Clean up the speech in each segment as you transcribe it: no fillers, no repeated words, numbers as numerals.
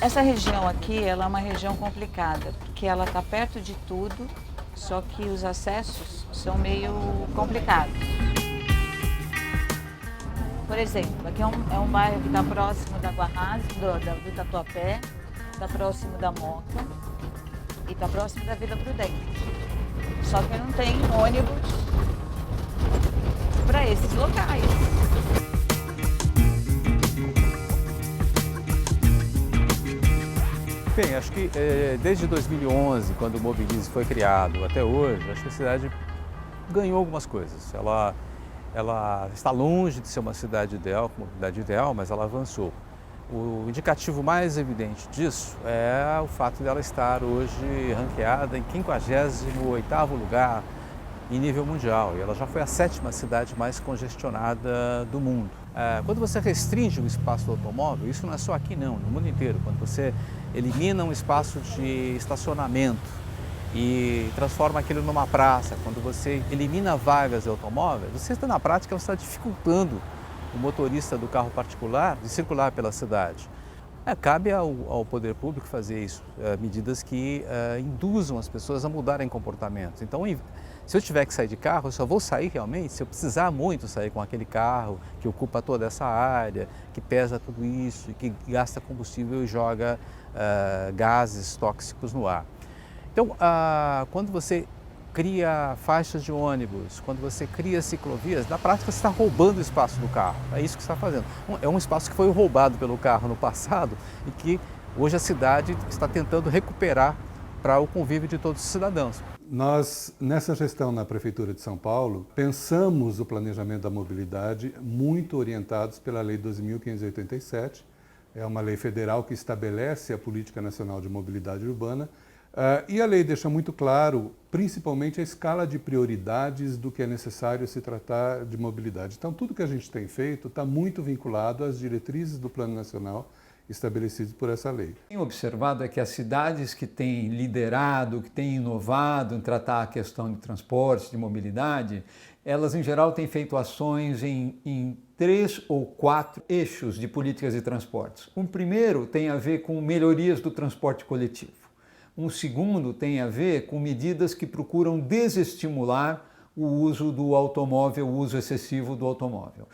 Essa região aqui, ela é uma região complicada, porque ela está perto de tudo, só que os acessos são meio complicados. Por exemplo, aqui é um bairro que está próximo da Guarrás, do Tatuapé, está próximo da Moca e está próximo da Vila Prudente. Só que não tem ônibus para esses locais. Bem, acho que desde 2011, quando o Mobilize foi criado, até hoje, acho que a cidade ganhou algumas coisas. Ela está longe de ser uma cidade ideal, com mobilidade ideal, mas ela avançou. O indicativo mais evidente disso é o fato dela estar hoje ranqueada em 58º lugar em nível mundial, e ela já foi a 7ª cidade mais congestionada do mundo. Quando você restringe o espaço do automóvel, isso não é só aqui não, no mundo inteiro, quando você elimina um espaço de estacionamento e transforma aquilo numa praça, quando você elimina vagas de automóvel, você está na prática você está dificultando o motorista do carro particular de circular pela cidade. Cabe ao poder público fazer isso, medidas que induzam as pessoas a mudarem comportamentos. Então, se eu tiver que sair de carro, eu só vou sair realmente se eu precisar muito sair com aquele carro que ocupa toda essa área, que pesa tudo isso, e que gasta combustível e joga gases tóxicos no ar. Então, quando você cria faixas de ônibus, quando você cria ciclovias, na prática você está roubando o espaço do carro. É isso que você está fazendo. É um espaço que foi roubado pelo carro no passado e que hoje a cidade está tentando recuperar para o convívio de todos os cidadãos. Nós, nessa gestão na Prefeitura de São Paulo, pensamos o planejamento da mobilidade muito orientados pela Lei 12.587. É uma lei federal que estabelece a Política Nacional de Mobilidade Urbana. E a lei deixa muito claro, principalmente, a escala de prioridades do que é necessário se tratar de mobilidade. Então, tudo que a gente tem feito está muito vinculado às diretrizes do Plano Nacional estabelecidos por essa lei. O que tem observado é que as cidades que têm liderado, que têm inovado em tratar a questão de transporte, de mobilidade, elas, em geral, têm feito ações em 3 ou 4 eixos de políticas de transportes. Um primeiro tem a ver com melhorias do transporte coletivo. Um segundo tem a ver com medidas que procuram desestimular o uso do automóvel, o uso excessivo do automóvel.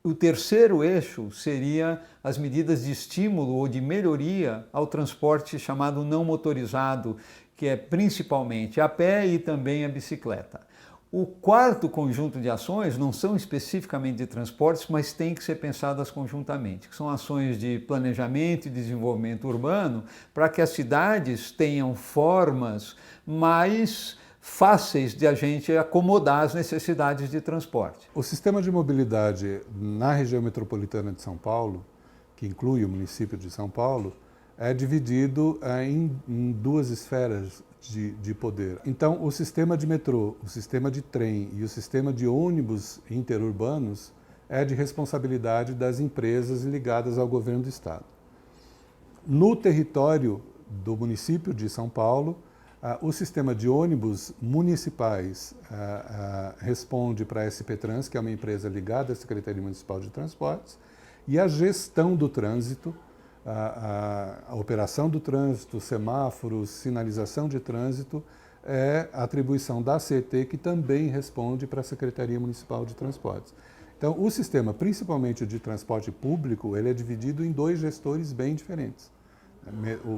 O terceiro eixo seria as medidas de estímulo ou de melhoria ao transporte chamado não motorizado, que é principalmente a pé e também a bicicleta. O quarto conjunto de ações não são especificamente de transportes, mas têm que ser pensadas conjuntamente, que são ações de planejamento e desenvolvimento urbano para que as cidades tenham formas mais fáceis de a gente acomodar as necessidades de transporte. O sistema de mobilidade na região metropolitana de São Paulo, que inclui o município de São Paulo, é dividido em 2 esferas de poder. Então, o sistema de metrô, o sistema de trem e o sistema de ônibus interurbanos é de responsabilidade das empresas ligadas ao governo do estado. No território do município de São Paulo, o sistema de ônibus municipais responde para a SP Trans, que é uma empresa ligada à Secretaria Municipal de Transportes, e a gestão do trânsito, a operação do trânsito, semáforos, sinalização de trânsito, é atribuição da CET, que também responde para a Secretaria Municipal de Transportes. Então, o sistema, principalmente de transporte público, ele é dividido em 2 gestores bem diferentes.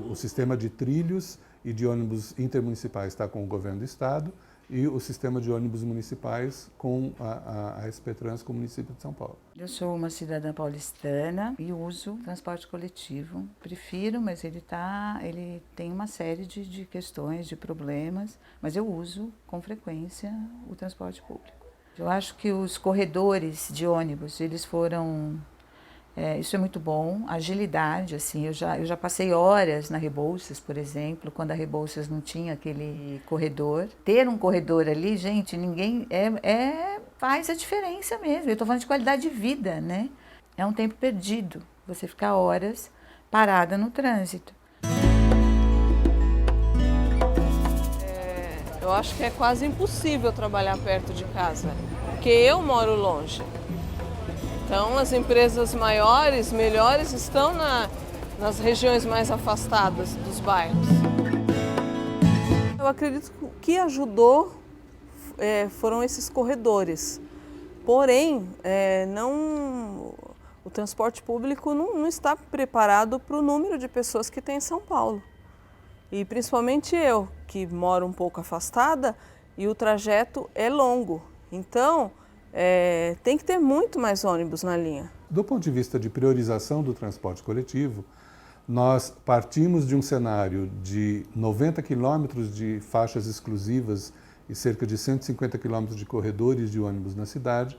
O sistema de trilhos e de ônibus intermunicipais está com o governo do estado e o sistema de ônibus municipais com a SP Trans com o município de São Paulo. Eu sou uma cidadã paulistana e uso transporte coletivo. Prefiro, mas ele tem uma série de questões, de problemas, mas eu uso com frequência o transporte público. Eu acho que os corredores de ônibus, eles foram... isso é muito bom, agilidade, assim, eu já passei horas na Rebouças, por exemplo, quando a Rebouças não tinha aquele corredor. Ter um corredor ali, gente, faz a diferença mesmo. Eu estou falando de qualidade de vida, né? É um tempo perdido, você ficar horas parada no trânsito. Eu acho que é quase impossível trabalhar perto de casa, porque eu moro longe. Então, as empresas maiores, melhores, estão nas regiões mais afastadas dos bairros. Eu acredito que o que ajudou foram esses corredores. Porém, o transporte público não está preparado para o número de pessoas que tem em São Paulo. E principalmente eu, que moro um pouco afastada e o trajeto é longo. Então, tem que ter muito mais ônibus na linha. Do ponto de vista de priorização do transporte coletivo, nós partimos de um cenário de 90 quilômetros de faixas exclusivas e cerca de 150 quilômetros de corredores de ônibus na cidade,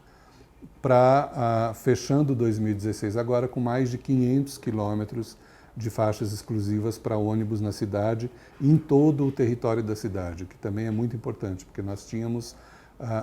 para fechando 2016 agora com mais de 500 quilômetros de faixas exclusivas para ônibus na cidade, em todo o território da cidade, o que também é muito importante, porque nós tínhamos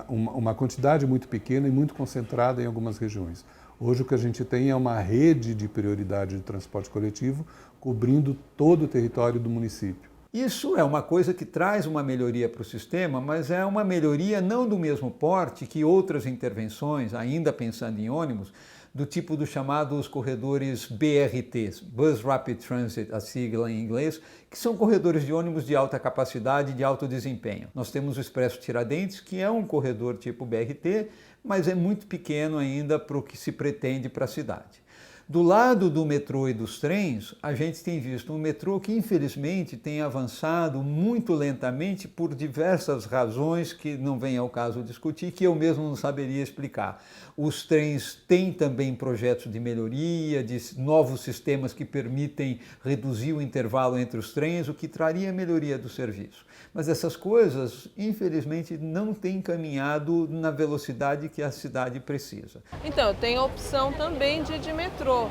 uma quantidade muito pequena e muito concentrada em algumas regiões. Hoje o que a gente tem é uma rede de prioridade de transporte coletivo cobrindo todo o território do município. Isso é uma coisa que traz uma melhoria para o sistema, mas é uma melhoria não do mesmo porte que outras intervenções, ainda pensando em ônibus, do tipo dos chamados corredores BRTs, Bus Rapid Transit, a sigla em inglês, que são corredores de ônibus de alta capacidade e de alto desempenho. Nós temos o Expresso Tiradentes, que é um corredor tipo BRT, mas é muito pequeno ainda para o que se pretende para a cidade. Do lado do metrô e dos trens, a gente tem visto um metrô que infelizmente tem avançado muito lentamente por diversas razões que não vem ao caso discutir, que eu mesmo não saberia explicar. Os trens têm também projetos de melhoria, de novos sistemas que permitem reduzir o intervalo entre os trens, o que traria melhoria do serviço. Mas essas coisas, infelizmente, não têm caminhado na velocidade que a cidade precisa. Então, eu tenho a opção também de ir de metrô,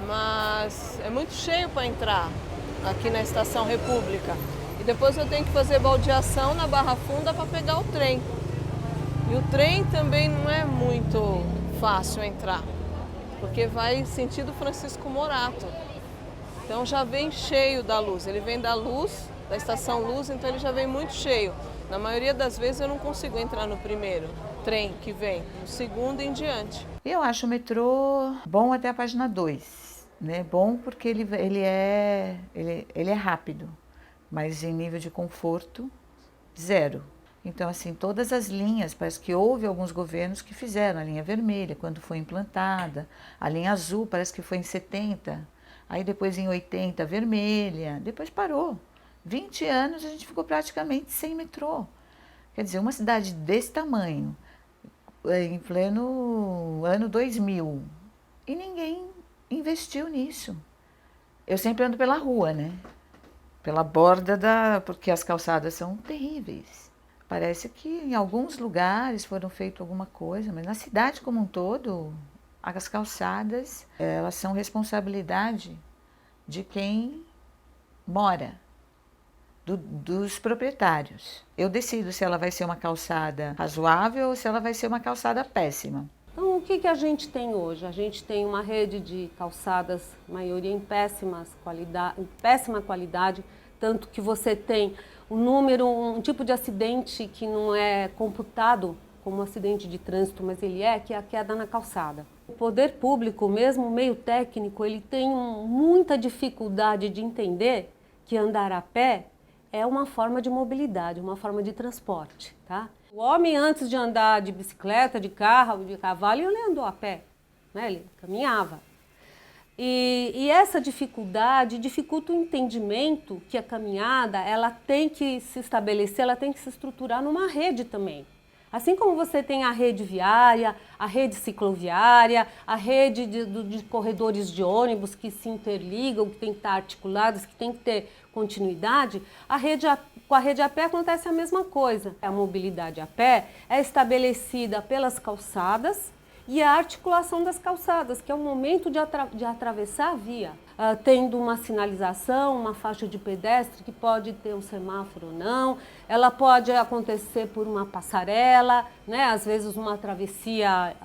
mas é muito cheio para entrar aqui na Estação República. E depois eu tenho que fazer baldeação na Barra Funda para pegar o trem. E o trem também não é muito fácil entrar, porque vai sentido Francisco Morato. Então já vem cheio da Luz, ele vem da Luz, da Estação Luz, então ele já vem muito cheio. Na maioria das vezes eu não consigo entrar no primeiro trem que vem, no segundo em diante. Eu acho o metrô bom até a página 2, né? Bom porque ele é rápido, mas em nível de conforto, zero. Então, assim, todas as linhas, parece que houve alguns governos que fizeram a linha vermelha quando foi implantada, a linha azul parece que foi em 70, aí depois em 80 vermelha, depois parou. 20 anos a gente ficou praticamente sem metrô. Quer dizer, uma cidade desse tamanho, em pleno ano 2000, e ninguém investiu nisso. Eu sempre ando pela rua, né? Pela borda porque as calçadas são terríveis. Parece que em alguns lugares foram feito alguma coisa, mas na cidade como um todo, as calçadas, elas são responsabilidade de quem mora. Dos proprietários. Eu decido se ela vai ser uma calçada razoável ou se ela vai ser uma calçada péssima. Então, o que a gente tem hoje? A gente tem uma rede de calçadas, maioria em péssima qualidade, tanto que você tem um tipo de acidente que não é computado como acidente de trânsito, mas que é a queda na calçada. O poder público, mesmo o meio técnico, ele tem muita dificuldade de entender que andar a pé é uma forma de mobilidade, uma forma de transporte, tá? O homem, antes de andar de bicicleta, de carro, de cavalo, ele andou a pé, né? Ele caminhava. E essa dificuldade dificulta o entendimento que a caminhada, ela tem que se estabelecer, ela tem que se estruturar numa rede também. Assim como você tem a rede viária, a rede cicloviária, a rede de corredores de ônibus que se interligam, que tem que estar articulados, que tem que ter continuidade, com a rede a pé acontece a mesma coisa. A mobilidade a pé é estabelecida pelas calçadas e a articulação das calçadas, que é o momento de atravessar a via. Tendo uma sinalização, uma faixa de pedestre que pode ter um semáforo ou não, ela pode acontecer por uma passarela, né? Às vezes uma travessia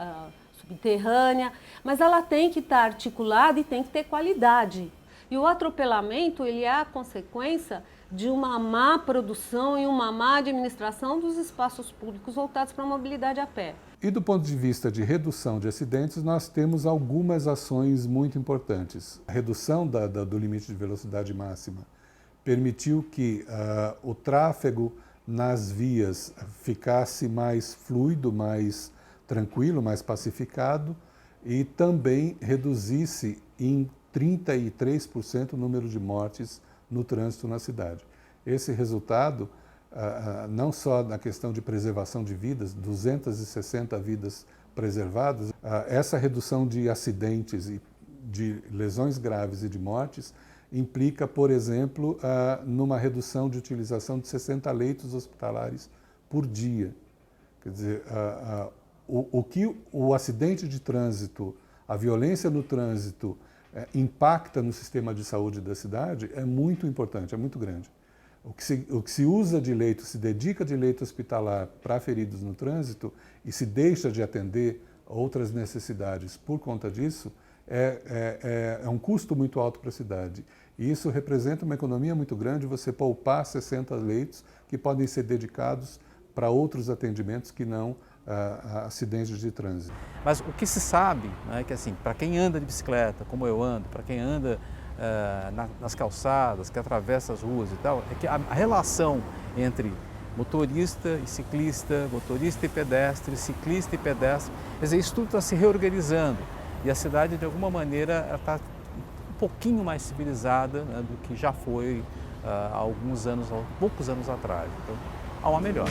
subterrânea, mas ela tem que estar articulada e tem que ter qualidade. E o atropelamento, ele é a consequência de uma má produção e uma má administração dos espaços públicos voltados para a mobilidade a pé. E do ponto de vista de redução de acidentes, nós temos algumas ações muito importantes. A redução do limite de velocidade máxima permitiu que o tráfego nas vias ficasse mais fluido, mais tranquilo, mais pacificado e também reduzisse em 33% o número de mortes no trânsito na cidade. Esse resultado, não só na questão de preservação de vidas, 260 vidas preservadas, essa redução de acidentes e de lesões graves e de mortes implica, por exemplo, numa redução de utilização de 60 leitos hospitalares por dia. Quer dizer, o que o acidente de trânsito, a violência no trânsito impacta no sistema de saúde da cidade é muito importante, é muito grande. O que se usa de leito, se dedica de leito hospitalar para feridos no trânsito e se deixa de atender outras necessidades por conta disso, é um custo muito alto para a cidade. E isso representa uma economia muito grande, você poupar 60 leitos que podem ser dedicados para outros atendimentos que não acidentes de trânsito. Mas o que se sabe, né, é que assim, para quem anda de bicicleta, como eu ando, para quem anda nas calçadas, que atravessa as ruas e tal, é que a relação entre motorista e ciclista, motorista e pedestre, ciclista e pedestre, quer dizer, isso tudo está se reorganizando e a cidade, de alguma maneira, está um pouquinho mais civilizada, né, do que já foi há poucos anos atrás. Então, há uma melhora.